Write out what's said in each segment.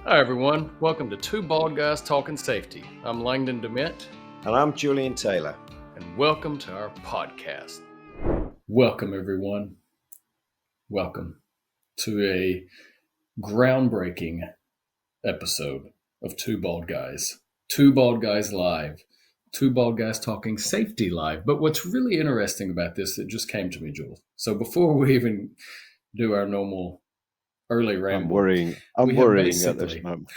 Hi everyone, welcome to Two Bald Guys Talking Safety. I'm Langdon DeMint. And I'm Julian Taylor. And welcome to our podcast. Welcome everyone. Welcome to a groundbreaking episode of Two Bald Guys. Two Bald Guys Live. Two Bald Guys Talking Safety Live. But what's really interesting about this, it just came to me, Jules. So before we even do our normal early ramble, I'm worrying at this moment.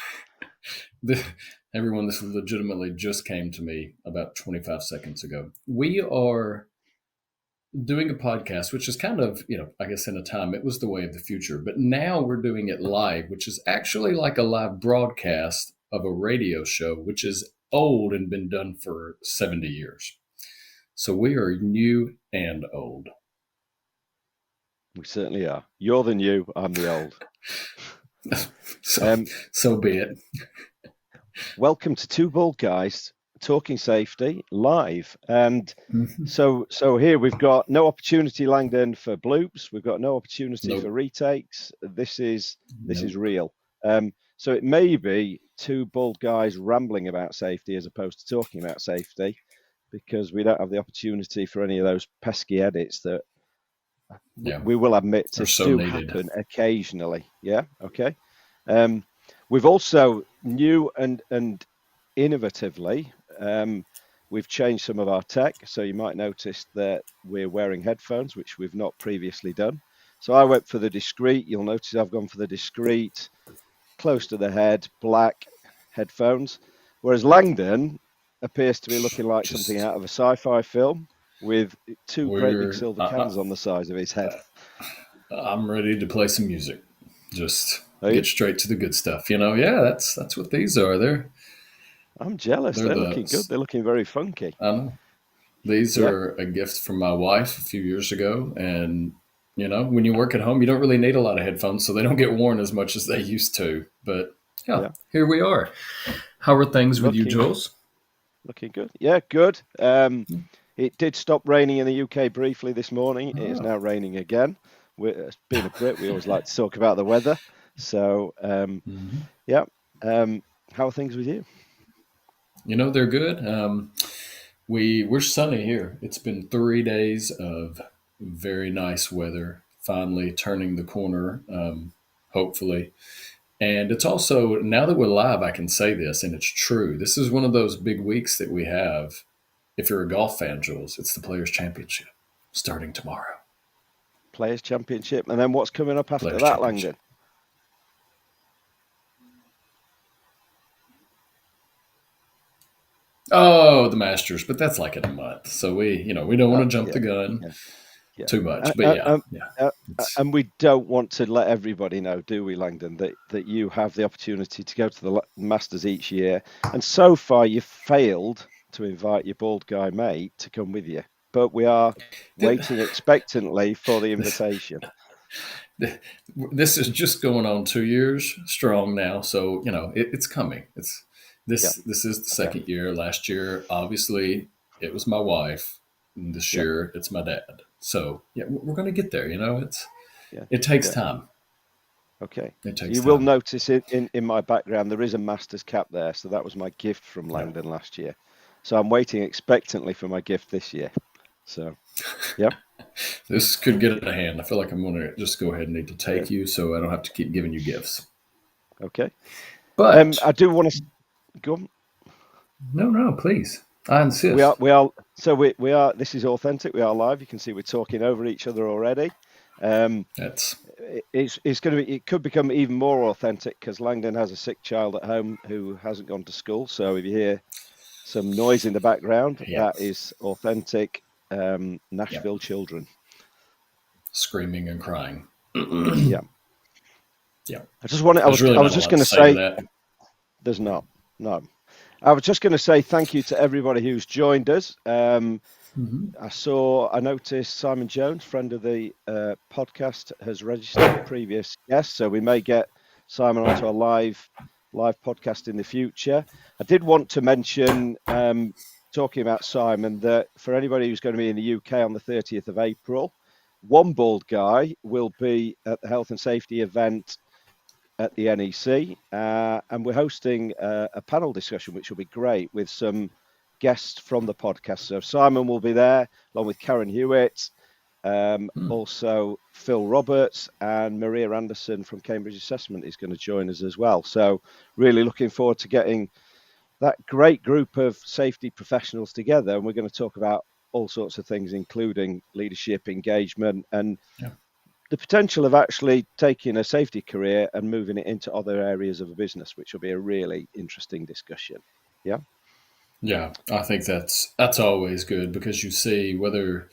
Everyone, this legitimately just came to me about 25 seconds ago. We are doing a podcast, which is kind of, I guess in a time it was the way of the future, but now we're doing it live, which is actually like a live broadcast of a radio show, which is old and been done for 70 years. So we are new and old. We certainly are. You're the new, I'm the old. So be it. Welcome to Two Bald Guys Talking Safety live. And so here we've got no opportunity, Langdon, for bloops. We've got no opportunity for retakes. This is real. So it may be two bald guys rambling about safety as opposed to talking about safety, because we don't have the opportunity for any of those pesky edits that we will admit do happen occasionally. Yeah. Okay. We've also new and innovatively, we've changed some of our tech. So you might notice that we're wearing headphones, which we've not previously done. So I went for the discreet. You'll notice I've gone for the discreet, close to the head, black headphones. Whereas Langdon appears to be looking like something out of a sci-fi film with two great big silver cans on the sides of his head. I'm ready to play some music. Just get straight to the good stuff. Yeah, that's what these are. I'm jealous. They're looking good. They're looking very funky. I know. These are a gift from my wife a few years ago. And, when you work at home, you don't really need a lot of headphones, so they don't get worn as much as they used to. But, here we are. How are things with you, Jules? Looking good. Yeah, good. It did stop raining in the UK briefly this morning. It is now raining again. Being a Brit, we always like to talk about the weather. So, how are things with you? They're good. We're sunny here. It's been 3 days of very nice weather, finally turning the corner, hopefully. And it's also, now that we're live, I can say this, and it's true. This is one of those big weeks that we have. If you're a golf fan, Jules, it's the Players' Championship starting tomorrow. Players' Championship. And then what's coming up after that, Langdon? Oh, the Masters, but that's like in a month. So we don't want to jump the gun too much. But and we don't want to let everybody know, do we, Langdon, that you have the opportunity to go to the Masters each year. And so far, you've failed to invite your bald guy mate to come with you. But we are waiting expectantly for the invitation. This is just going on 2 years strong now. So, it's coming. This is the second year. Last year, obviously, it was my wife. And this year, it's my dad. So, we're going to get there. It takes time. Okay. You will notice in my background, there is a Masters cap there. So that was my gift from Langdon last year. So I'm waiting expectantly for my gift this year. So, This could get out of hand. I feel like I'm going to just go ahead and need to take you so I don't have to keep giving you gifts. Okay. But I do want to go on. No, please. I insist. We are. This is authentic. We are live. You can see we're talking over each other already. It's going to be. It could become even more authentic because Langdon has a sick child at home who hasn't gone to school. So if you hear some noise in the background, that is authentic Nashville children screaming and crying. Yeah. I just want. I was just going to say that. There's not. No. I was just going to say thank you to everybody who's joined us. I noticed Simon Jones, friend of the podcast, has registered a previous guest, so we may get Simon onto a live podcast in the future. I did want to mention, talking about Simon, that for anybody who's going to be in the UK on the 30th of April, one bald guy will be at the health and safety event at the NEC, and we're hosting a panel discussion, which will be great, with some guests from the podcast. So Simon will be there, along with Karen Hewitt, also Phil Roberts, and Maria Anderson from Cambridge Assessment is going to join us as well. So really looking forward to getting that great group of safety professionals together, and we're going to talk about all sorts of things, including leadership, engagement, and the potential of actually taking a safety career and moving it into other areas of a business, which will be a really interesting discussion. Yeah. Yeah, I think that's always good, because you see whether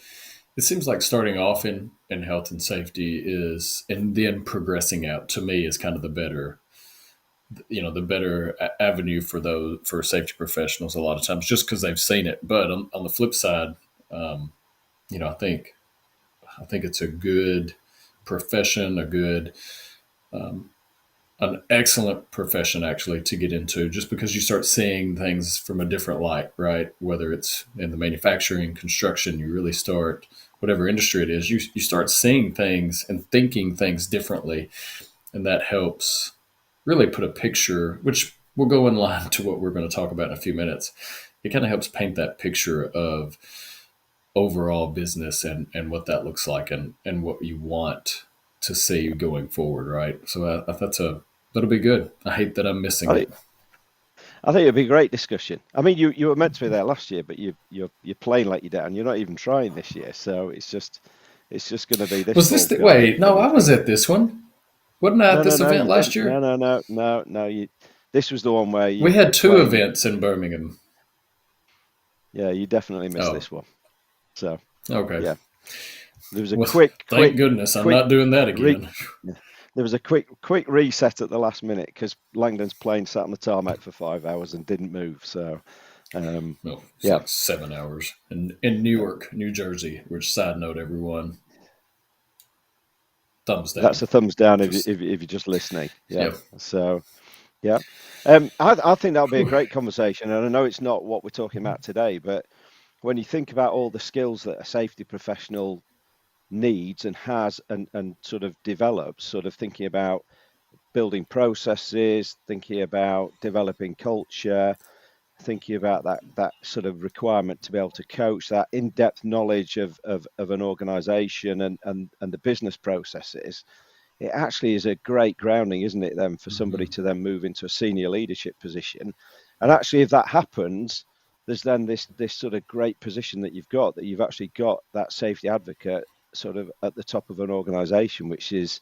it seems like starting off in health and safety is, and then progressing out, to me, is kind of the better, the better avenue for safety professionals a lot of times, just because they've seen it. But on the flip side, I think it's a good profession, an excellent profession actually to get into, just because you start seeing things from a different light, right? Whether it's in the manufacturing, construction, you really start, whatever industry it is, you start seeing things and thinking things differently. And that helps really put a picture, which will go in line to what we're going to talk about in a few minutes. It kind of helps paint that picture of overall business and what that looks like, and what you want to see going forward, right? So that'll be good. I hate that I'm missing it. I think it'd be a great discussion. I mean, you were meant to be there last year, but you're playing like you're down. You're not even trying this year, so it's just going to be this. Was this wait? No, I was at this one. Wasn't I at this event last year? No. This was the one where we had two events in Birmingham. Yeah, you definitely missed this one. So okay, yeah, there was a Thank goodness I'm not doing that again. There was a quick reset at the last minute, because Langdon's plane sat on the tarmac for 5 hours and didn't move. So like 7 hours in Newark, New Jersey. Which, side note, everyone, thumbs down. That's a thumbs down if you're just listening. Yeah. Yep. So yeah, I think that'll be a great conversation, and I know it's not what we're talking about today, but when you think about all the skills that a safety professional needs and has and sort of develops, sort of thinking about building processes, thinking about developing culture, thinking about that sort of requirement to be able to coach, that in-depth knowledge of an organization and the business processes, it actually is a great grounding, isn't it, then, for somebody to then move into a senior leadership position. And actually, if that happens, there's then this sort of great position that you've actually got that safety advocate sort of at the top of an organization, which is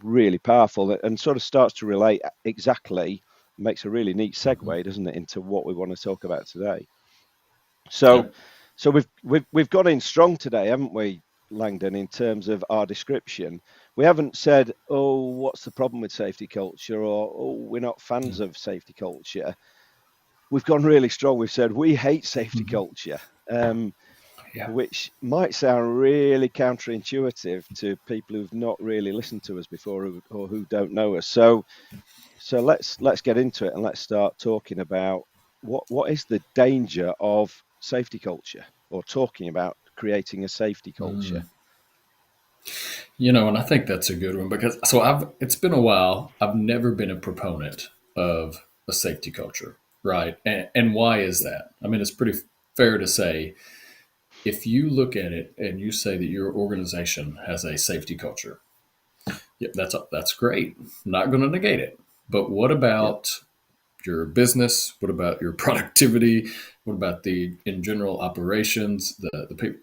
really powerful and sort of starts to relate exactly, makes a really neat segue, doesn't it, into what we want to talk about today. So we've gone in strong today, haven't we, Langdon, in terms of our description. We haven't said, oh, what's the problem with safety culture, or oh, we're not fans of safety culture. We've gone really strong. We've said we hate safety culture, which might sound really counterintuitive to people who've not really listened to us before or who don't know us. So let's get into it, and let's start talking about what is the danger of safety culture, or talking about creating a safety culture. And I think that's a good one, because it's been a while. I've never been a proponent of a safety culture, right? And why is that? I mean, it's pretty fair to say, if you look at it and you say that your organization has a safety culture, that's great. I'm not going to negate it. But what about your business? What about your productivity? What about in general operations? The people?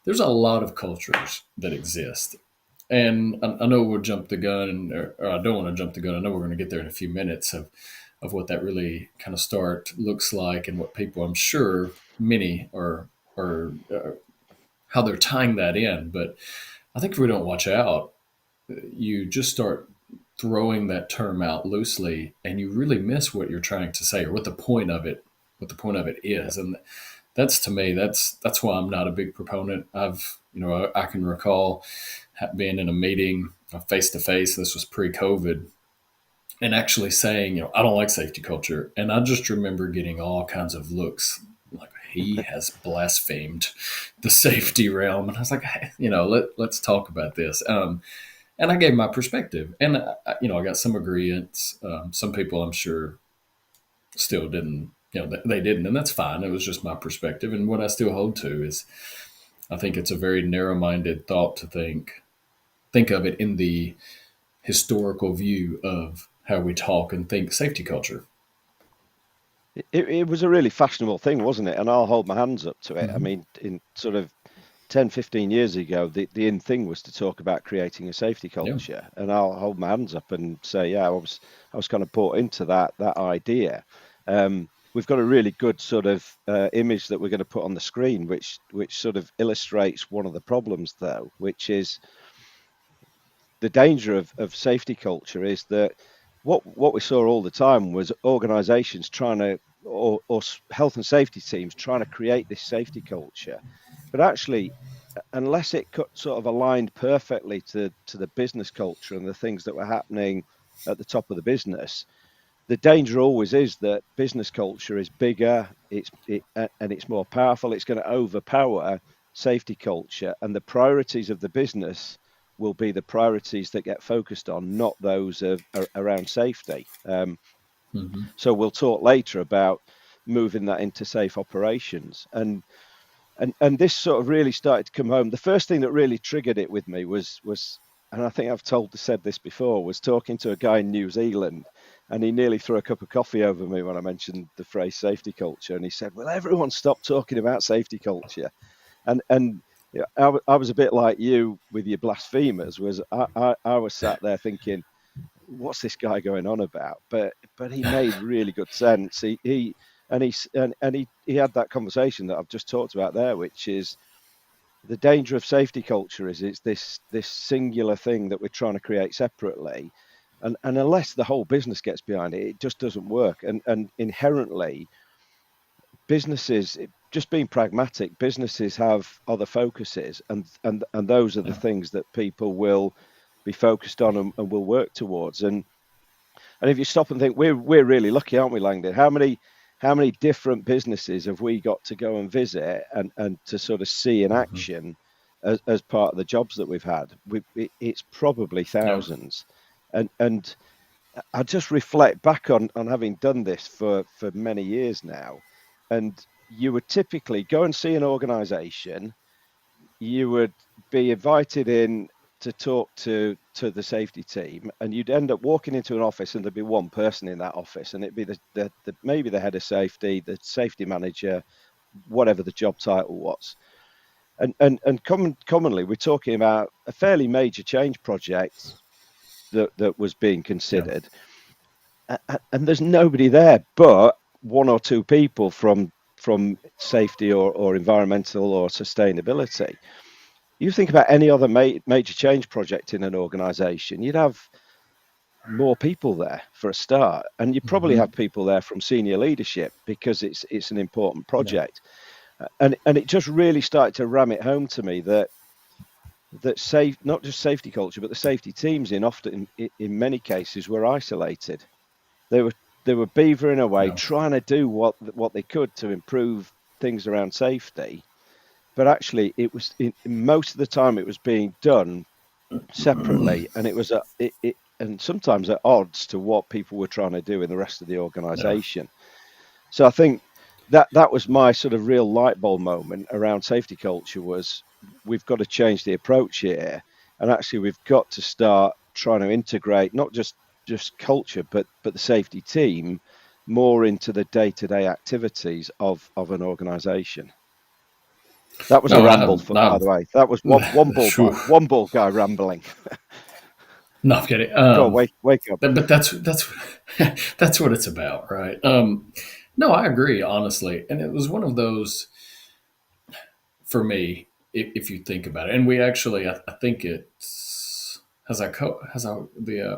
There's a lot of cultures that exist. And I know we'll jump the gun, or I don't want to jump the gun. I know we're going to get there in a few minutes of what that really kind of looks like, and what people, I'm sure many are how they're tying that in. But I think if we don't watch out, you just start throwing that term out loosely, and you really miss what you're trying to say, or what the point of it is. And that's, to me, that's why I'm not a big proponent. I can recall being in a meeting face to face. This was pre-COVID, and actually saying, I don't like safety culture. And I just remember getting all kinds of looks like he has blasphemed the safety realm. And I was like, hey, let's talk about this. And I gave my perspective, and I got some agreements. Some people, I'm sure, still didn't. They didn't, and that's fine. It was just my perspective, and what I still hold to is, I think it's a very narrow-minded thought to think of it in the historical view of how we talk and think safety culture. It was a really fashionable thing, wasn't it? And I'll hold my hands up to it. I Mm-hmm. mean, in sort of 10, 15 years ago, the in thing was to talk about creating a safety Yeah. culture. And I'll hold my hands up and say, yeah, I was kind of bought into that idea. We've got a really good sort of image that we're going to put on the screen, which sort of illustrates one of the problems, though, which is the danger of safety culture is that what we saw all the time was organizations trying to, or health and safety teams trying to create this safety culture. But actually, unless it sort of aligned perfectly to the business culture and the things that were happening at the top of the business, the danger always is that business culture is bigger, and it's more powerful. It's going to overpower safety culture, and the priorities of the business will be the priorities that get focused on, not those around safety. Mm-hmm. So we'll talk later about moving that into safe operations, and this sort of really started to come home. The first thing that really triggered it with me was, and I think I've said this before, was talking to a guy in New Zealand, and he nearly threw a cup of coffee over me when I mentioned the phrase safety culture. And he said, "Well, everyone stop talking about safety culture." And yeah, I was a bit like you with your blasphemers. Was I was sat there thinking, what's this guy going on about? But he made really good sense. He had that conversation that I've just talked about there, which is the danger of safety culture is it's this singular thing that we're trying to create separately, and unless the whole business gets behind it, it just doesn't work. And inherently, businesses, just being pragmatic, businesses have other focuses, and those are the Yeah. things that people will be focused on and will work towards. And if you stop and think, we're really lucky, aren't we, Langdon? How many different businesses have we got to go and visit and to sort of see in Mm-hmm. action as part of the jobs that we've had? It's probably Yeah. thousands. And I just reflect back on having done this for many years now. And you would typically go and see an organization, you would be invited in to talk to the safety team, and you'd end up walking into an office and there'd be one person in that office, and it'd be the maybe the head of safety, the safety manager, whatever the job title was. And commonly we're talking about a fairly major change project that was being Yeah. considered, and there's nobody there but one or two people from safety or environmental or sustainability. You think about any other major change project in an organization, you'd have more people there for a start, and you probably Mm-hmm. have people there from senior leadership because it's an important Yeah. project. And it just really started to ram it home to me that safe, not just safety culture, but the safety teams in many cases were isolated. They were they were beavering away, Yeah. trying to do what they could to improve things around safety, but actually most of the time it was being done separately, and it was and sometimes at odds to what people were trying to do in the rest of the Yeah. organization. So I think that was my sort of real light bulb moment around safety culture was we've got to change the approach here, and actually we've got to start trying to integrate not just culture but the safety team more into the day-to-day activities of an organization. That was a No, ramble, by the way. That was Phew. one bald guy rambling. No, I'm kidding. Go on, wake up. But that's that's what it's about, right? No, I agree, honestly, and it was one of those for me. If you think about it, and we actually, I think it's has the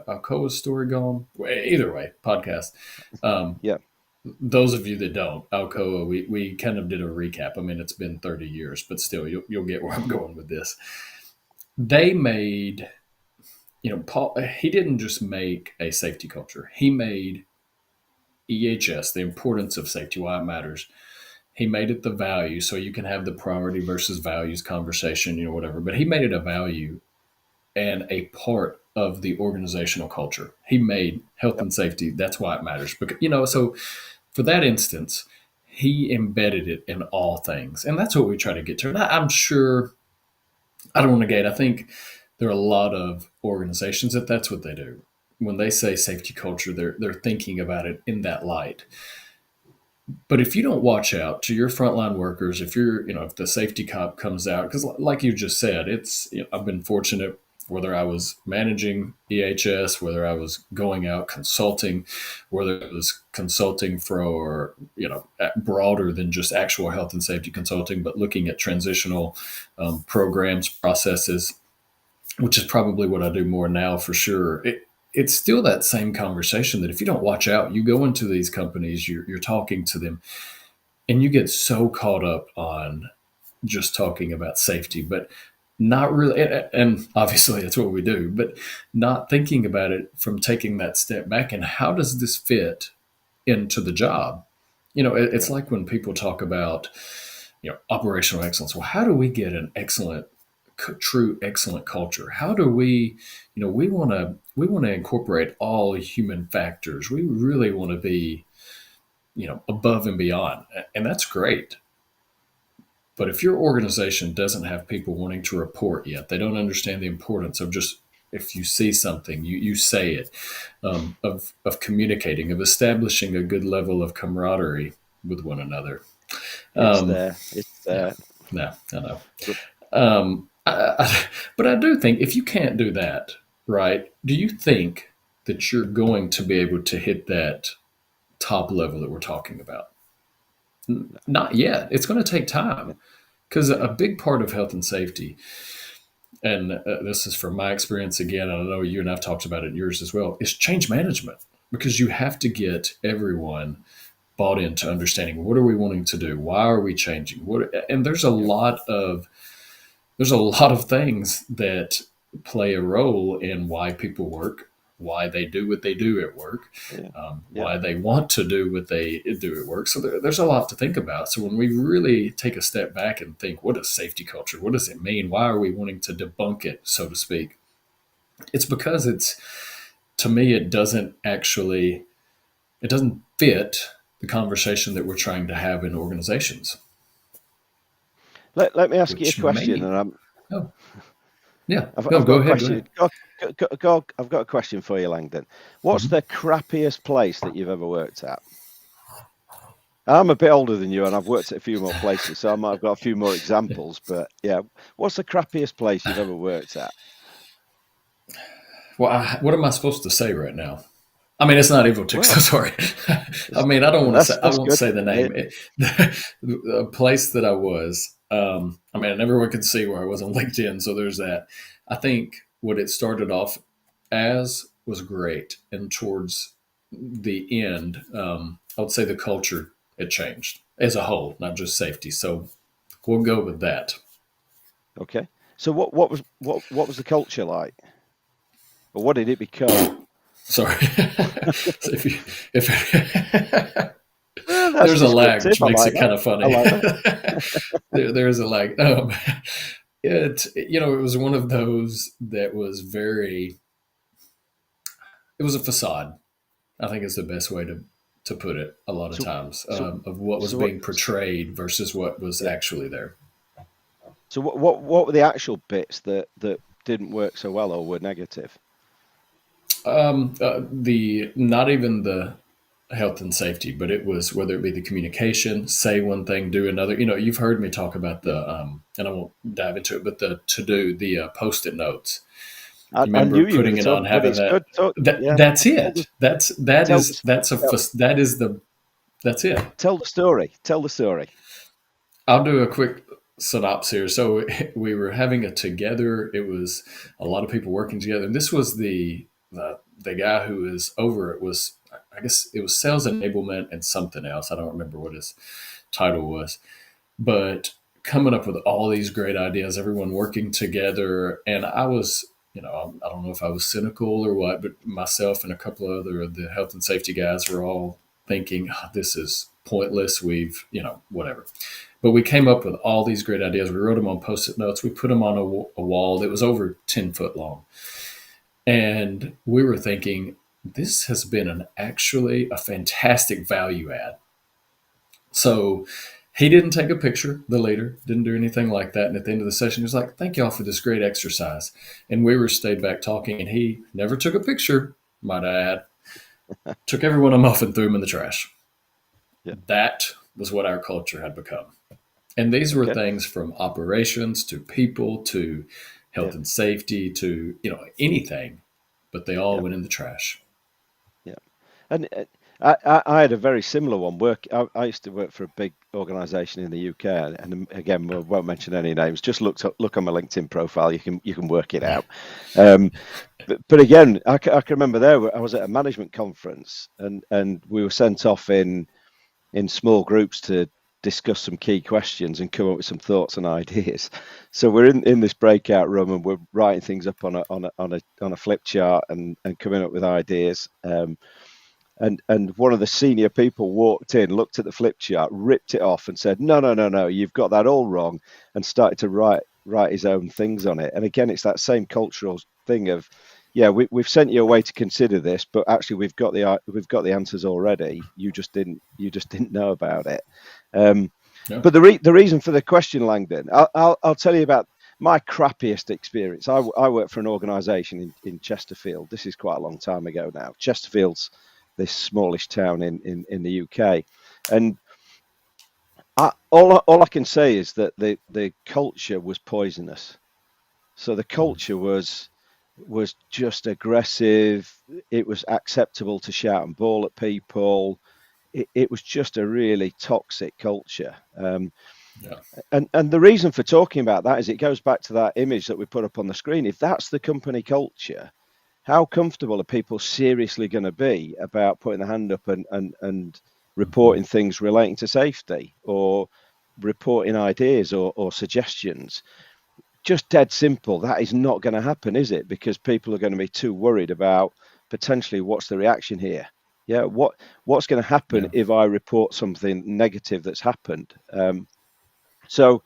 Alcoa story gone? Either way, podcast. Um, Yeah, those of you that don't, Alcoa, we kind of did a recap. I mean, it's been 30 years, but still, you'll get where I'm going with this. They made, Paul, he didn't just make a safety culture. He made EHS, the importance of safety, why it matters. He made it the value, so you can have the priority versus values conversation, whatever. But he made it a value, and a part of the organizational culture. He made health and safety. That's why it matters. Because, so for that instance, he embedded it in all things. And that's what we try to get to. And I'm sure, I don't want to gate. I think there are a lot of organizations that's what they do. When they say safety culture, they're thinking about it in that light. But if you don't watch out to your frontline workers, if the safety cop comes out, because like you just said, I've been fortunate, whether I was managing EHS, whether I was going out consulting, whether it was consulting for, broader than just actual health and safety consulting, but looking at transitional programs, processes, which is probably what I do more now for sure. It's still that same conversation that if you don't watch out, you go into these companies, you're talking to them, and you get so caught up on just talking about safety, but not really. And obviously, that's what we do, but not thinking about it from taking that step back and how does this fit into the job? It's like when people talk about, operational excellence. Well, how do we get an true excellent culture? How do we want to incorporate all human factors. We really want to be above and beyond, and that's great. But if your organization doesn't have people wanting to report yet, they don't understand the importance of just, if you see something, you say it, of communicating, of establishing a good level of camaraderie with one another. It's there. Yeah, I know. But I do think if you can't do that, right, do you think that you're going to be able to hit that top level that we're talking about? Not yet. It's going to take time, because a big part of health and safety, and this is from my experience again, and I know you and I've talked about it yours as well, is change management, because you have to get everyone bought into understanding, what are we wanting to do? Why are we changing? And there's a lot of things that play a role in why people work, why they do what they do at work, why they want to do what they do at work. So there's a lot to think about. So when we really take a step back and think, what is safety culture? What does it mean? Why are we wanting to debunk it, so to speak? It's because to me, it doesn't fit the conversation that we're trying to have in organizations. Let me ask you a question, Go ahead. I've got a question for you, Langdon. What's the crappiest place that you've ever worked at? I'm a bit older than you, and I've worked at a few more places, so I might have got a few more examples. But yeah, what's the crappiest place you've ever worked at? Well, what am I supposed to say right now? I mean, it's not Evotic, so sorry. I mean, I don't want to say. I won't say the name. The place that I was. I mean, everyone can see where I was on LinkedIn, so there's that. I think what it started off as was great, and towards the end, I would say the culture, it changed as a whole, not just safety. So we'll go with that. Okay. So what was the culture like, or what did it become? Sorry. There's a lag, which makes it kind of funny. There's a lag. It was one of those that was it was a facade, I think is the best way to put it a lot of times, of what was being portrayed versus what was actually there. So what were the actual bits that didn't work so well or were negative? Not even the health and safety, but it was whether it be the communication, say one thing, do another. You've heard me talk about and I won't dive into it, but the Post-it notes. I remember putting it on, having that. That's it. That's it. Tell the story. I'll do a quick synopsis here. So we were having a together. It was a lot of people working together. And this was the guy who was over it was, I guess it was sales enablement and something else. I don't remember what his title was, but coming up with all these great ideas, everyone working together. And I was, I don't know if I was cynical or what, but myself and a couple of the health and safety guys were all thinking, this is pointless. We've, whatever. But we came up with all these great ideas. We wrote them on Post-it notes. We put them on a wall that was over 10 foot long. And we were thinking, this has been actually a fantastic value add. So he didn't take a picture, the leader, didn't do anything like that. And at the end of the session, he was like, thank y'all for this great exercise. And we were stayed back talking, and he never took a picture, might I add, took every one of them off and threw them in the trash. Yeah. That was what our culture had become. And these were Okay. things from operations to people to health and safety to, anything, but they all went in the trash. Yeah. And I had a very similar one. I used to work for a big organisation in the UK, and again, we won't mention any names. Just look on my LinkedIn profile. You can work it out. But again, I can remember I was at a management conference, and we were sent off in small groups to discuss some key questions and come up with some thoughts and ideas. So we're in this breakout room, and we're writing things up on a flip chart and coming up with ideas. And one of the senior people walked in, looked at the flip chart, ripped it off, and said, "No, you've got that all wrong," and started to write his own things on it. And again, it's that same cultural thing of, yeah, we've sent you away to consider this, but actually we've got the answers already. You just didn't know about it. But the reason for the question, Langdon, I'll tell you about my crappiest experience. I work for an organisation in Chesterfield. This is quite a long time ago now. Chesterfield's this smallish town in the UK, and all I can say is that the culture was poisonous. So the culture was just aggressive. It was acceptable to shout and bawl at people. It was just a really toxic culture. And the reason for talking about that is it goes back to that image that we put up on the screen. If that's the company culture, how comfortable are people seriously going to be about putting their hand up and reporting things relating to safety or reporting ideas or suggestions? Just dead simple. That is not going to happen, is it? Because people are going to be too worried about potentially what's the reaction here. Yeah, what's going to happen if I report something negative that's happened? So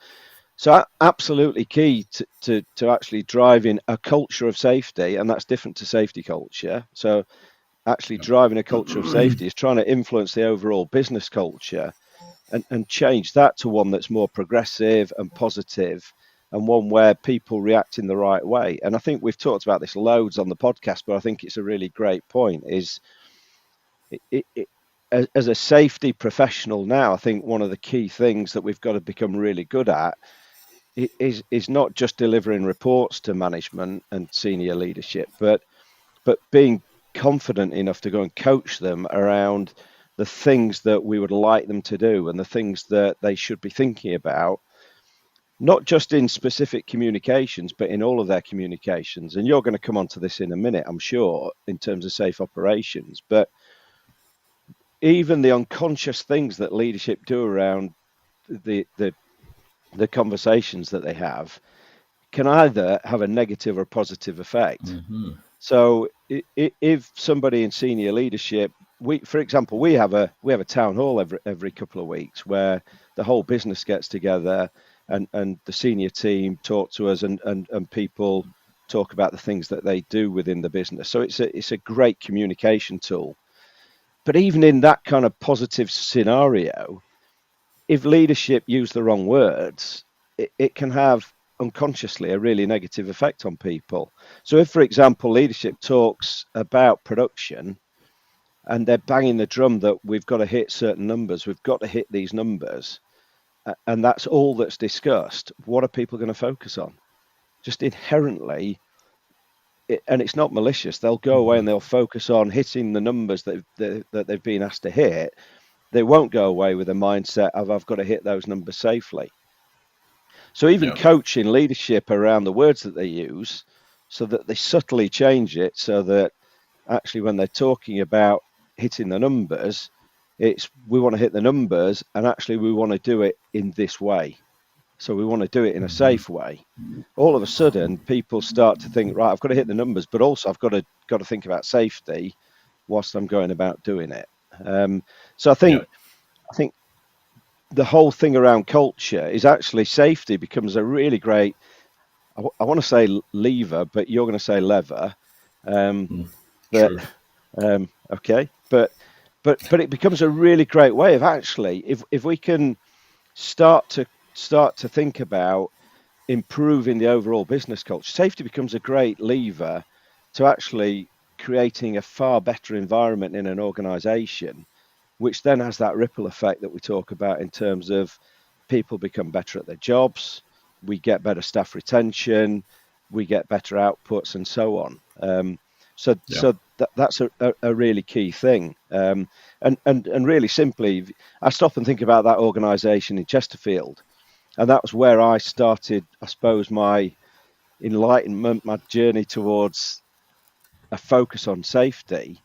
absolutely key to actually driving a culture of safety, and that's different to safety culture. So actually driving a culture of safety is trying to influence the overall business culture and change that to one that's more progressive and positive and one where people react in the right way. And I think we've talked about this loads on the podcast, but I think it's a really great point is as a safety professional now, I think one of the key things that we've got to become really good at is not just delivering reports to management and senior leadership, but being confident enough to go and coach them around the things that we would like them to do and the things that they should be thinking about, not just in specific communications, but in all of their communications. And you're going to come on to this in a minute, I'm sure, in terms of safe operations, but even the unconscious things that leadership do around the conversations that they have can either have a negative or positive effect. Mm-hmm. So if somebody in senior leadership, for example, we have a town hall every couple of weeks where the whole business gets together and the senior team talk to us and people talk about the things that they do within the business. So it's a great communication tool. But even in that kind of positive scenario, if leadership use the wrong words, it can have unconsciously a really negative effect on people. So if, for example, leadership talks about production and they're banging the drum that we've got to hit certain numbers, we've got to hit these numbers, and that's all that's discussed, what are people going to focus on? Just inherently, and it's not malicious, they'll go away and they'll focus on hitting the numbers that they've been asked to hit. They won't go away with a mindset of I've got to hit those numbers safely. So even coaching leadership around the words that they use so that they subtly change it so that actually when they're talking about hitting the numbers, it's we want to hit the numbers and actually we want to do it in this way. So we want to do it in a safe way. All of a sudden, people start to think, right, I've got to hit the numbers, but also I've got to think about safety whilst I'm going about doing it. So I think the whole thing around culture is actually safety becomes a really great, I want to say lever, but you're going to say lever. But True. okay, but it becomes a really great way of actually, if we can start to think about improving the overall business culture, safety becomes a great lever to actually creating a far better environment in an organization, which then has that ripple effect that we talk about in terms of people become better at their jobs, we get better staff retention, we get better outputs, and so on. Yeah. That's a really key thing. And really simply, I stop and think about that organisation in Chesterfield, and that was where I started, I suppose, my enlightenment, my journey towards a focus on safety,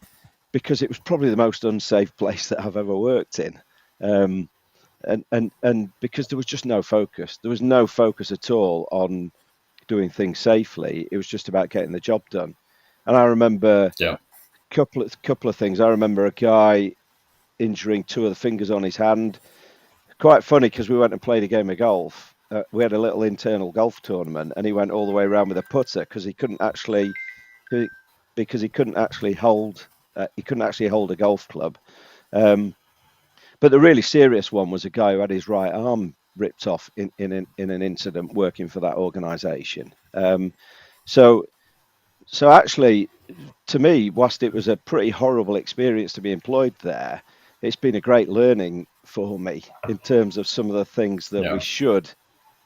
because it was probably the most unsafe place that I've ever worked in. Um, and because there was just no focus, there was no focus at all on doing things safely. It was just about getting the job done. And I remember Yeah. couple of things. I remember a guy injuring two of the fingers on his hand. Quite funny, because we went and played a game of golf. We had a little internal golf tournament, and he went all the way around with a putter because he couldn't actually hold a golf club. But the really serious one was a guy who had his right arm ripped off in an incident working for that organisation. So actually, to me, whilst it was a pretty horrible experience to be employed there, it's been a great learning for me in terms of some of the things that we Yeah. should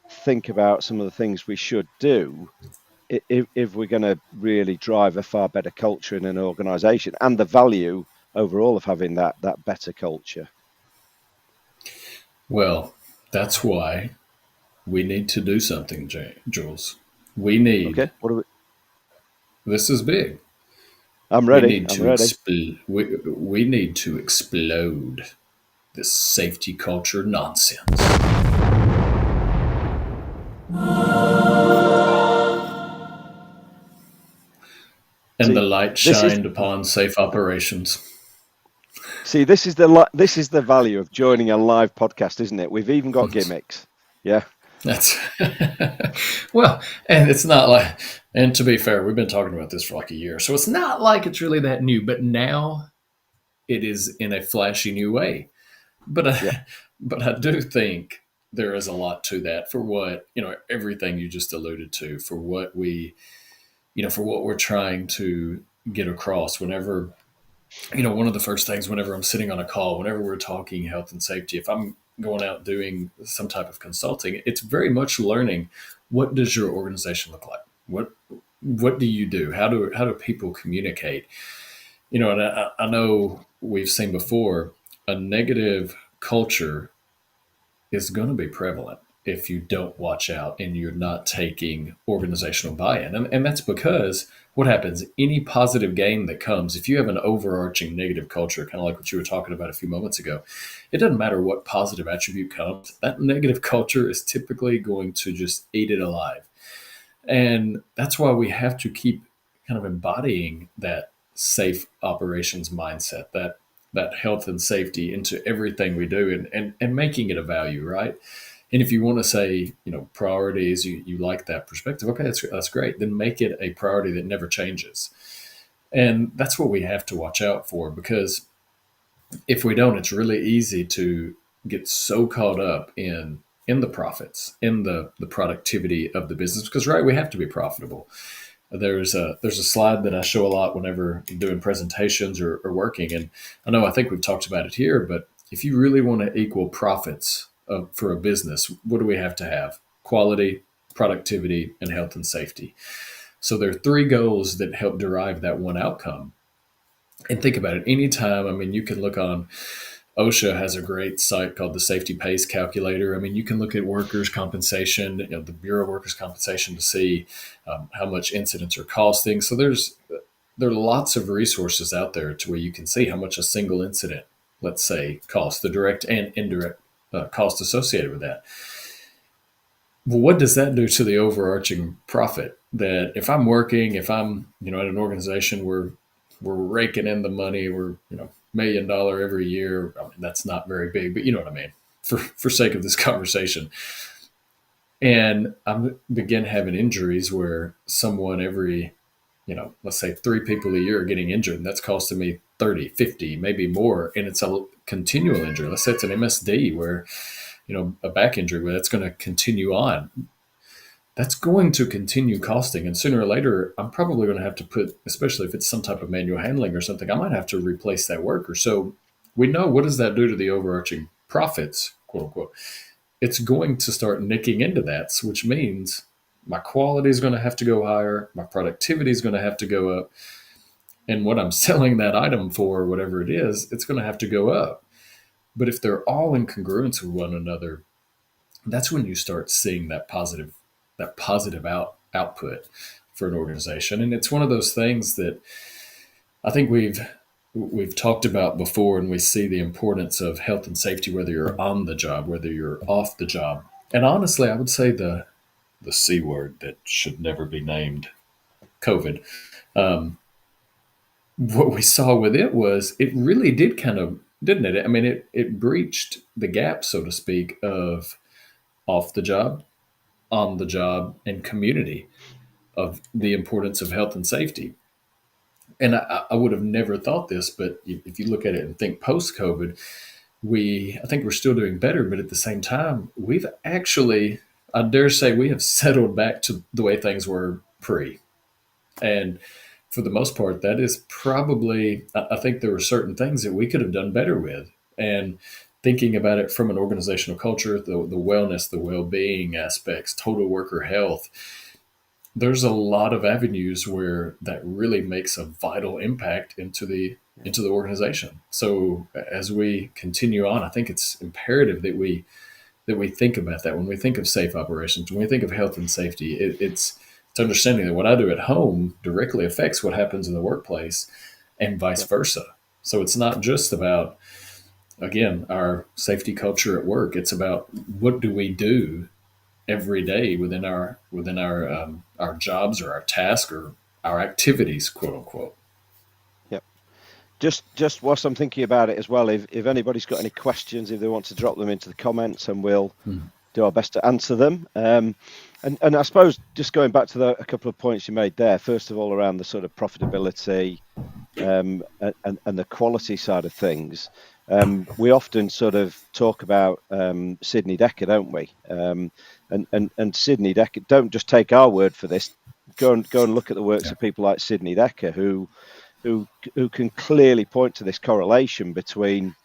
think about, some of the things we should do if we're going to really drive a far better culture in an organisation, and the value overall of having that better culture. Well, that's why we need to do something, Jules. We need, Okay, what are we? this is big. I'm We ready. need I'm to ready. we need to explode this safety culture nonsense. And the See, light this is shined upon safe operations. this is the value of joining a live podcast, isn't it? We've even got gimmicks. Yeah. That's well, and it's not like, and to be fair, we've been talking about this for like a year, so it's not like it's really that new. But now it is in a flashy new way. But Yeah. but I do think there is a lot to that for what everything you just alluded to, for what we for what we're trying to get across. Whenever one of the first things, whenever I'm sitting on a call, whenever we're talking health and safety, if I'm going out doing some type of consulting, it's very much learning, what does your organization look like? What do you do? How do people communicate? And I know we've seen before, a negative culture is going to be prevalent if you don't watch out and you're not taking organizational buy-in. And that's because what happens, any positive gain that comes, if you have an overarching negative culture, kind of like what you were talking about a few moments ago, it doesn't matter what positive attribute comes, that negative culture is typically going to just eat it alive. And that's why we have to keep kind of embodying that safe operations mindset, that health and safety into everything we do, and making it a value, right? And if you want to say, priorities, you like that perspective, okay, that's great. Then make it a priority that never changes. And that's what we have to watch out for, because if we don't, it's really easy to get so caught up in the profits, in the productivity of the business, because right, we have to be profitable. There's a slide that I show a lot whenever I'm doing presentations or working, and I think we've talked about it here, but if you really want to equal profits for a business, what do we have to have? Quality, productivity, and health and safety. So there are three goals that help derive that one outcome. And think about it. Anytime, you can look on, OSHA has a great site called the Safety Pace Calculator. You can look at workers' compensation, the Bureau of Workers' Compensation, to see how much incidents are costing. So there are lots of resources out there to where you can see how much a single incident, let's say, costs, the direct and indirect cost associated with that. Well, what does that do to the overarching profit? That if I'm at an organization where we're raking in the money, we're $1 million every year. That's not very big, but you know what I mean. for sake of this conversation. And I begin having injuries where someone every, let's say 3 people a year are getting injured. And that's costing me 30, 50, maybe more. And it's a continual injury. Let's say it's an MSD where, a back injury where that's going to continue on. That's going to continue costing. And sooner or later, I'm probably going to have to put, especially if it's some type of manual handling or something, I might have to replace that worker. So we know, what does that do to the overarching profits, quote unquote? It's going to start nicking into that, which means my quality is going to have to go higher. My productivity is going to have to go up. And what I'm selling that item for, whatever it is, it's going to have to go up. But if they're all in congruence with one another, that's when you start seeing that positive output for an organization. And it's one of those things that I think we've talked about before, and we see the importance of health and safety, whether you're on the job, whether you're off the job. And honestly, I would say the C word that should never be named, COVID. What we saw with it was it really did kind of, didn't it? I mean, it breached the gap, so to speak, of off the job, on the job, and community, of the importance of health and safety. And I would have never thought this, but if you look at it and think post-COVID, I think we're still doing better, but at the same time, we've actually, I dare say, we have settled back to the way things were pre. And for the most part, that is probably, I think there were certain things that we could have done better with. And thinking about it from an organizational culture, the wellness, the well-being aspects, total worker health, there's a lot of avenues where that really makes a vital impact into the organization. So as we continue on, I think it's imperative that we think about that when we think of safe operations, when we think of health and safety. It's understanding that what I do at home directly affects what happens in the workplace, and vice versa. So it's not just about, again, our safety culture at work. It's about what do we do every day within our jobs or our tasks or our activities, quote unquote. Yep. Just whilst I'm thinking about it as well, if anybody's got any questions, if they want to drop them into the comments, and we'll do our best to answer them. And I suppose just going back to a couple of points you made there, first of all, around the sort of profitability and the quality side of things. We often sort of talk about Sidney Dekker, don't we? And Sidney Dekker, don't just take our word for this. Go and look at the works of people like Sidney Dekker, who can clearly point to this correlation between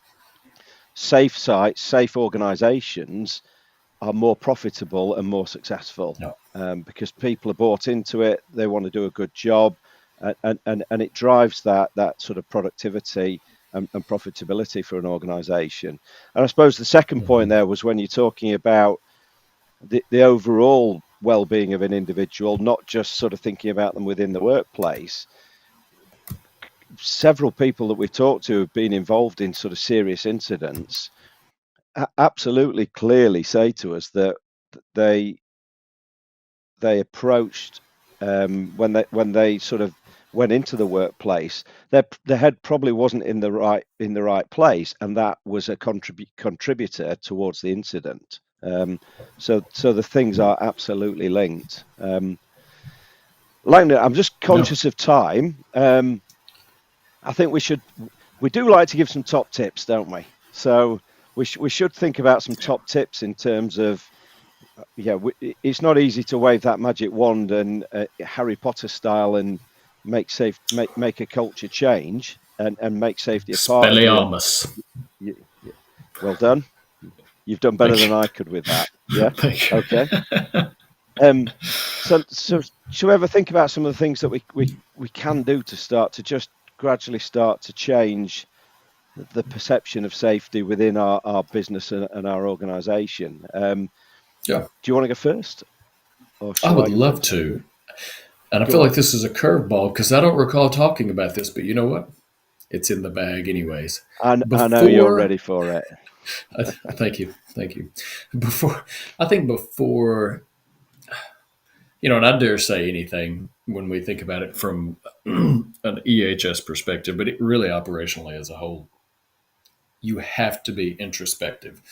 safe sites, safe organisations are more profitable and more successful, because people are bought into it. They want to do a good job, and it drives that sort of productivity and profitability for an organisation. And I suppose the second point there was when you're talking about the overall well-being of an individual, not just sort of thinking about them within the workplace. Several people that we've talked to who've been involved in sort of serious incidents absolutely clearly say to us that they approached when they sort of went into the workplace, their head probably wasn't in the right place, and that was a contributor towards the incident. So the things are absolutely linked. Langdon, I'm just conscious of time. I think we do like to give some top tips, don't we? So we should think about some top tips in terms of, it's not easy to wave that magic wand and Harry Potter style and make a culture change and make safety a part of it. Well done. You've done better than I could with that. Yeah. Okay. So should we ever think about some of the things that we can do to start to just gradually start to change the perception of safety within our business and our organisation? Do you want to go first? I would love to. And I feel like this is a curveball because I don't recall talking about this, but you know what? It's in the bag anyways. I know you're ready for it. Thank you. Before, and I dare say anything when we think about it from an EHS perspective, but it really operationally as a whole, you have to be introspective.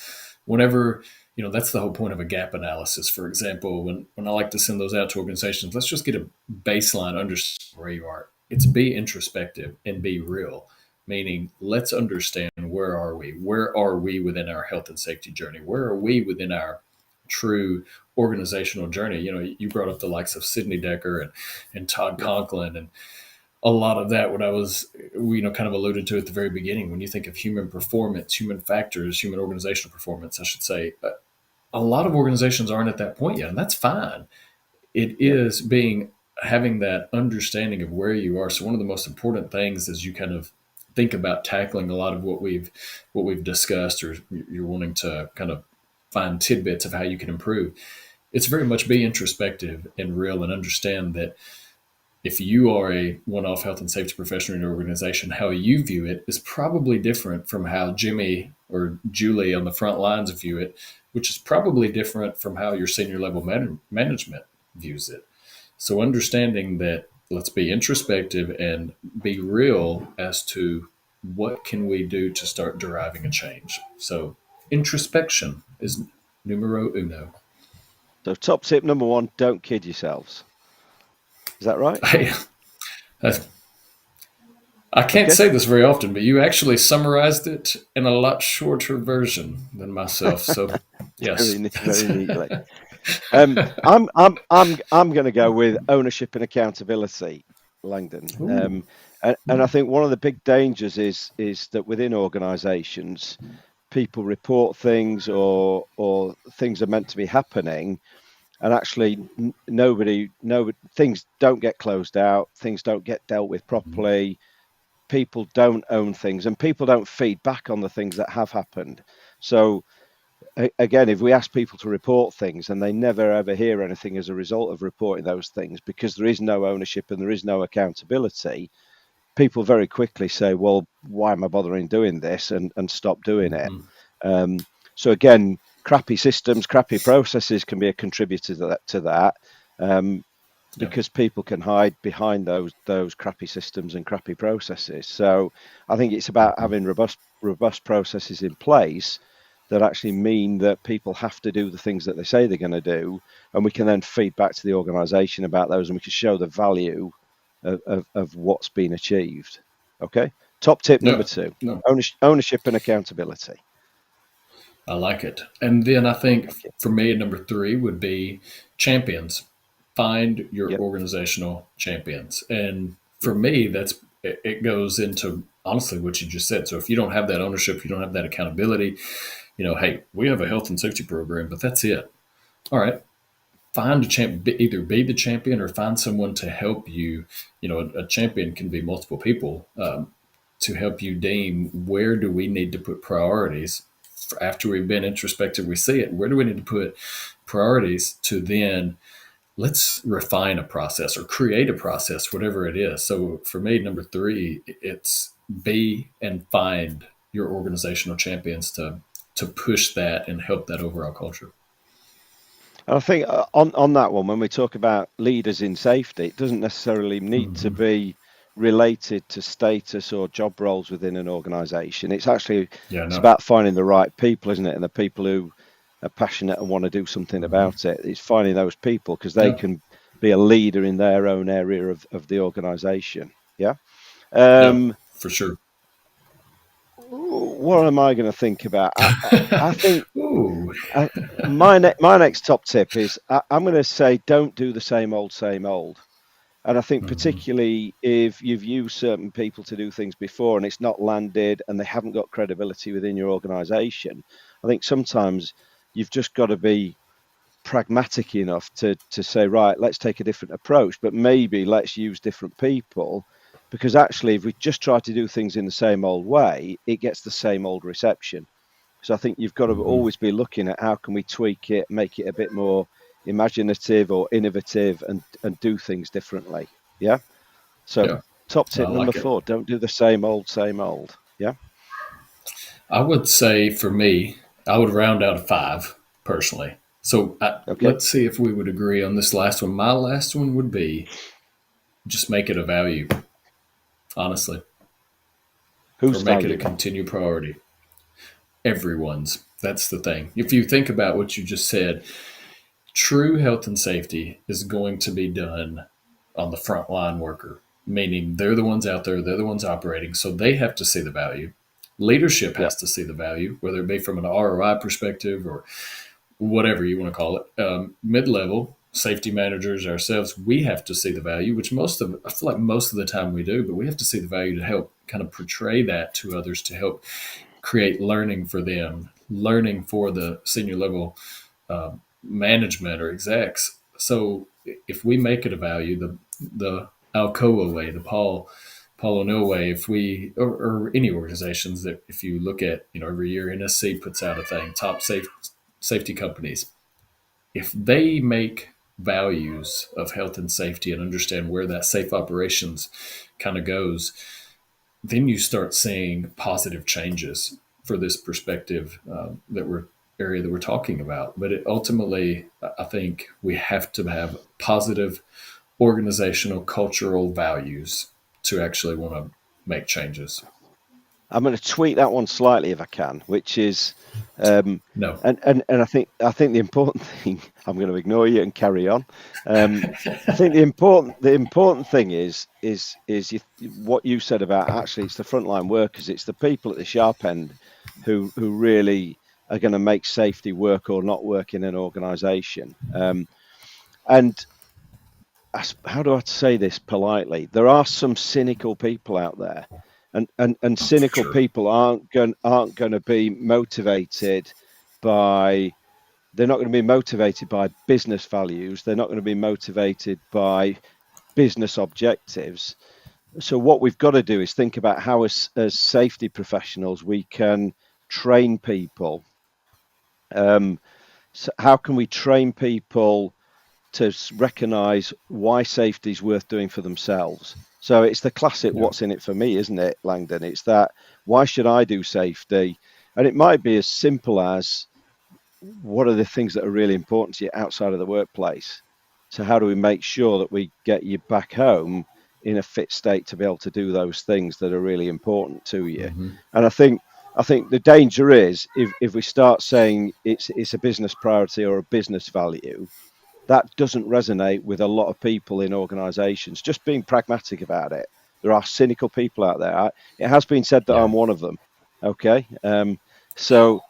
whenever, that's the whole point of a gap analysis. For example, when I like to send those out to organizations, let's just get a baseline understanding where you are. It's be introspective and be real, meaning let's understand where are we? Where are we within our health and safety journey? Where are we within our true organizational journey? You brought up the likes of Sidney Decker and Todd Conklin, and a lot of that, what I was, kind of alluded to at the very beginning. When you think of human performance, human factors, human organizational performance, I should say, a lot of organizations aren't at that point yet, and that's fine. It is having that understanding of where you are. So one of the most important things as you kind of think about tackling a lot of what we've discussed, or you're wanting to kind of find tidbits of how you can improve, it's very much be introspective and real, and understand that if you are a one-off health and safety professional in your organization, how you view it is probably different from how Jimmy or Julie on the front lines view it, which is probably different from how your senior level management views it. So understanding that, let's be introspective and be real as to what can we do to start deriving a change. So introspection is numero uno. So top tip number 1, don't kid yourselves. Is that right? I can't say this very often, but you actually summarized it in a lot shorter version than myself. So, yes, very neatly. I'm going to go with ownership and accountability, Langdon. And I think one of the big dangers is that within organisations, people report things or things are meant to be happening, and actually nobody things don't get closed out, things don't get dealt with properly. People don't own things, and people don't feed back on the things that have happened. So again, if we ask people to report things and they never ever hear anything as a result of reporting those things, because there is no ownership and there is no accountability, people very quickly say, well, why am I bothering doing this, and stop doing it. So again, crappy systems, crappy processes can be a contributor to that, because people can hide behind those crappy systems and crappy processes. So I think it's about having robust processes in place that actually mean that people have to do the things that they say they're going to do, and we can then feed back to the organisation about those, and we can show the value of what's been achieved. Okay. Top tip number 2: ownership and accountability. I like it. And then I think for me, number 3 would be champions. Find your organizational champions. And for me, it goes into honestly what you just said. So if you don't have that ownership, you don't have that accountability, hey, we have a health and safety program, but that's it. All right. Find a champion, either be the champion or find someone to help you. A champion can be multiple people, to help you deem where do we need to put priorities. After we've been introspective, we see it. Where do we need to put priorities to then let's refine a process or create a process, whatever it is. So for me, number 3, it's be and find your organizational champions to push that and help that overall culture. I think on that one, when we talk about leaders in safety, it doesn't necessarily need to be related to status or job roles within an organization. It's actually it's about finding the right people, isn't it? And the people who are passionate and want to do something about it. It's finding those people, because they can be a leader in their own area of the organization. For sure. What am I going to think about? I think my next top tip is I'm going to say don't do the same old. And I think particularly if you've used certain people to do things before and it's not landed and they haven't got credibility within your organization, I think sometimes you've just got to be pragmatic enough to say, right, let's take a different approach, but maybe let's use different people, because actually if we just try to do things in the same old way, it gets the same old reception. So I think you've got to always be looking at how can we tweak it, make it a bit more imaginative or innovative, and do things differently. So top tip number 4, don't do the same old. I would say for me, I would round out a 5 personally. So let's see if we would agree on this last one. My last one would be just make it a value, honestly. Or make it a continued priority. Everyone's. That's the thing. If you think about what you just said, true health and safety is going to be done on the frontline worker, meaning they're the ones out there, they're the ones operating, so they have to see the value. Leadership Yeah. has to see the value, whether it be from an ROI perspective or whatever you want to call it. Mid-level safety managers ourselves, we have to see the value, which I feel like most of the time we do, but we have to see the value to help kind of portray that to others, to help create learning for them, learning for the senior level management or execs. So if we make it a value, the Alcoa way, the Paul O'Neill way, if we or any organizations that if you look at, every year NSC puts out a thing, top safety companies, if they make values of health and safety and understand where that safe operations kind of goes, then you start seeing positive changes for this perspective area that we're talking about. But ultimately, I think we have to have positive organizational cultural values to actually want to make changes. I'm going to tweak that one slightly if I can, which is, No. and I think the important thing, I'm going to ignore you and carry on. I think the important thing is what you said about actually it's the frontline workers, it's the people at the sharp end who really are going to make safety work or not work in an organisation. And how do I say this politely? There are some cynical people out there, and cynical Sure. people aren't going to be motivated by. They're not going to be motivated by business values. They're not going to be motivated by business objectives. So what we've got to do is think about how, as safety professionals, we can train people. So how can we train people to recognize why safety is worth doing for themselves? So it's the classic what's in it for me, isn't it, Langdon? It's that, why should I do safety? And it might be as simple as, what are the things that are really important to you outside of the workplace? So how do we make sure that we get you back home in a fit state to be able to do those things that are really important to you? Mm-hmm. And I think the danger is if we start saying it's a business priority or a business value, that doesn't resonate with a lot of people in organizations. Just being pragmatic about it. There are cynical people out there. It has been said that I'm one of them. Okay. So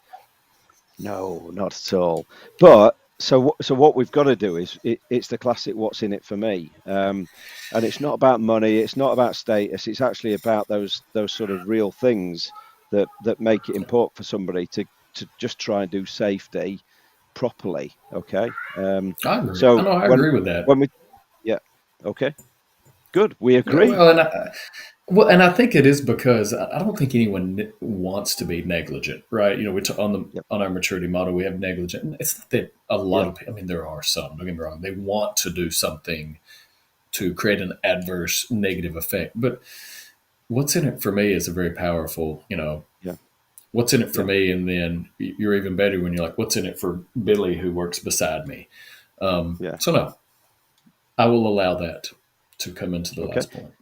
no, not at all. But so what we've got to do is it's the classic what's in it for me. And it's not about money, it's not about status, it's actually about those sort of real things that make it important for somebody to just try and do safety properly. Okay. I agree. So I agree with that. when we yeah, okay. Good. We Yeah, agree. and I think it is because I don't think anyone wants to be negligent, right? We Yep. on our maturity model, we have negligent. And it's not that a lot Yeah. of people. I mean, there are some. Don't get me wrong; they want to do something to create an adverse negative effect. But what's in it for me is a very powerful. Yeah. What's in it for Yeah. me, and then you're even better when you're like, what's in it for Billy who works beside me. Yeah. So no, I will allow that to come into the Okay. last point.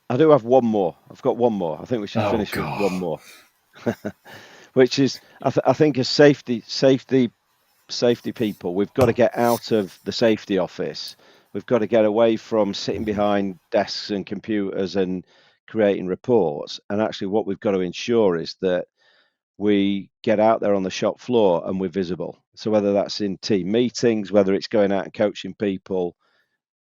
I do have one more. I've got one more. I think we should Oh finish with one God. more, which is I think as safety people, we've got to get out of the safety office. We've got to get away from sitting behind desks and computers and creating reports. And actually, what we've got to ensure is that we get out there on the shop floor and we're visible. So whether that's in team meetings, whether it's going out and coaching people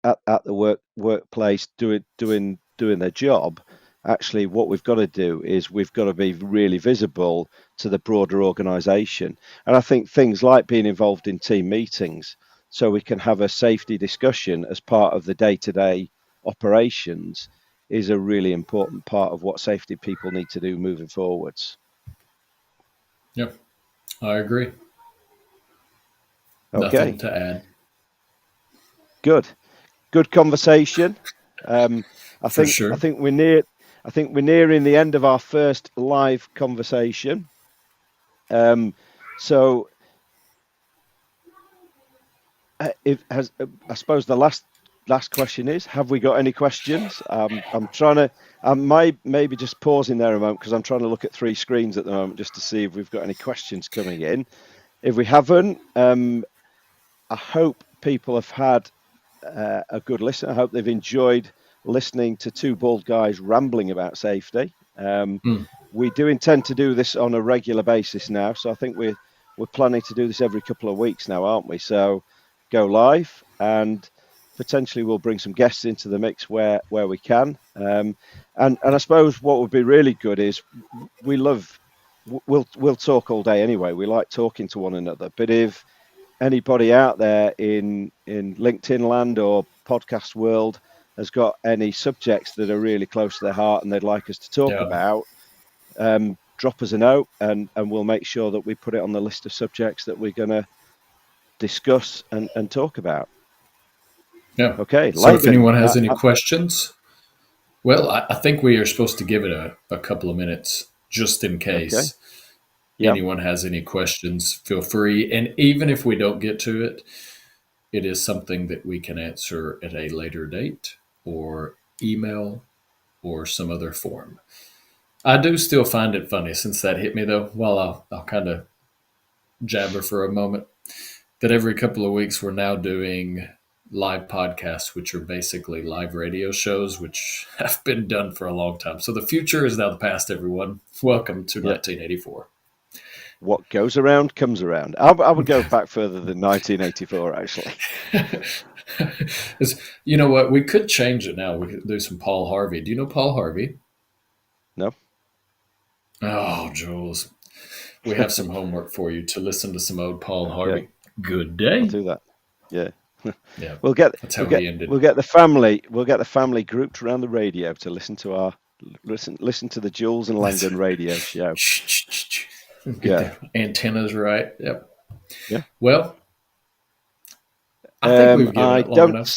at the workplace doing their job, actually what we've got to do is we've got to be really visible to the broader organization. And I think things like being involved in team meetings so we can have a safety discussion as part of the day-to-day operations is a really important part of what safety people need to do moving forwards. Yep, I agree. Nothing Okay, to add. good conversation. I For think sure. we're nearing the end of our first live conversation. So I suppose the last last question is, have we got any questions? I'm trying to, maybe just pausing there a moment because I'm trying to look at 3 screens at the moment just to see if we've got any questions coming in. If we haven't, I hope people have had a good listen. I hope they've enjoyed listening to 2 bald guys rambling about safety. We do intend to do this on a regular basis now, so I think we're planning to do this every couple of weeks now, aren't we? So go live, and potentially we'll bring some guests into the mix where we can. And I suppose what would be really good is we'll talk all day anyway. We like talking to one another, but if anybody out there in LinkedIn land or podcast world has got any subjects that are really close to their heart and they'd like us to talk about, drop us a note and we'll make sure that we put it on the list of subjects that we're going to discuss and talk about. Yeah. Okay. So if anyone has any questions, well, I think we are supposed to give it a couple of minutes just in case anyone has any questions. Feel free. And even if we don't get to it, it is something that we can answer at a later date or email or some other form. I do still find it funny, since that hit me though, while I'll kind of jabber for a moment, that every couple of weeks we're now doing live podcasts, which are basically live radio shows, which have been done for a long time. So the future is now the past, everyone. Welcome to 1984. What goes around comes around. I would go back further than 1984, actually. You know what? We could change it now. We could do some Paul Harvey. Do you know Paul Harvey? No. Oh, Jules. We have some homework for you to listen to some old Paul Harvey. Yeah. Good day. I'll do that. Yeah. Yeah. We'll get the family grouped around the radio to listen to to the Jules and Langdon radio show. Get the antennas right. Yep. Yeah. Well, I think we've given it long enough.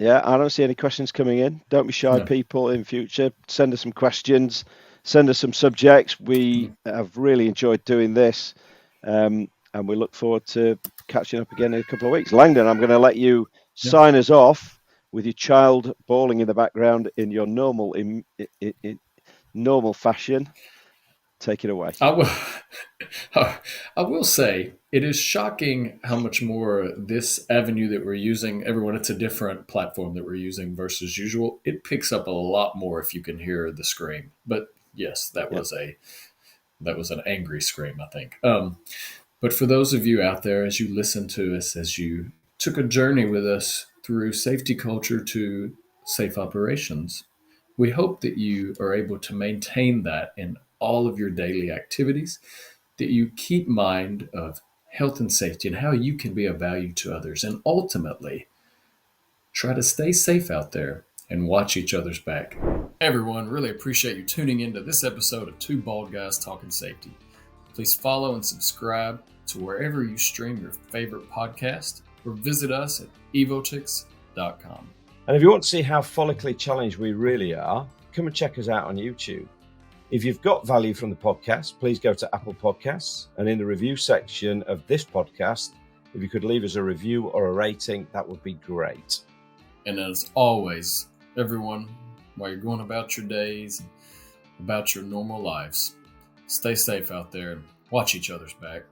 Yeah, I don't see any questions coming in. Don't be shy, people. In future, send us some questions. Send us some subjects. We have really enjoyed doing this, and we look forward to catching up again in a couple of weeks. Langdon, I'm going to let you sign us off with your child bawling in the background in your normal fashion. Take it away. I will say it is shocking how much more this avenue that we're using, everyone, it's a different platform that we're using versus usual. It picks up a lot more if you can hear the scream. But yes, that was an angry scream, I think. But for those of you out there, as you listen to us, as you took a journey with us through safety culture to safe operations, we hope that you are able to maintain that in all of your daily activities, that you keep mind of health and safety and how you can be of value to others, and ultimately try to stay safe out there and watch each other's back. Everyone, really appreciate you tuning into this episode of Two Bald Guys Talking Safety. Please follow and subscribe to wherever you stream your favorite podcast, or visit us at evotix.com. And if you want to see how follically challenged we really are, come and check us out on YouTube. If you've got value from the podcast, please go to Apple Podcasts, and in the review section of this podcast, if you could leave us a review or a rating, that would be great. And as always, everyone, while you're going about your days, about your normal lives, stay safe out there and watch each other's back.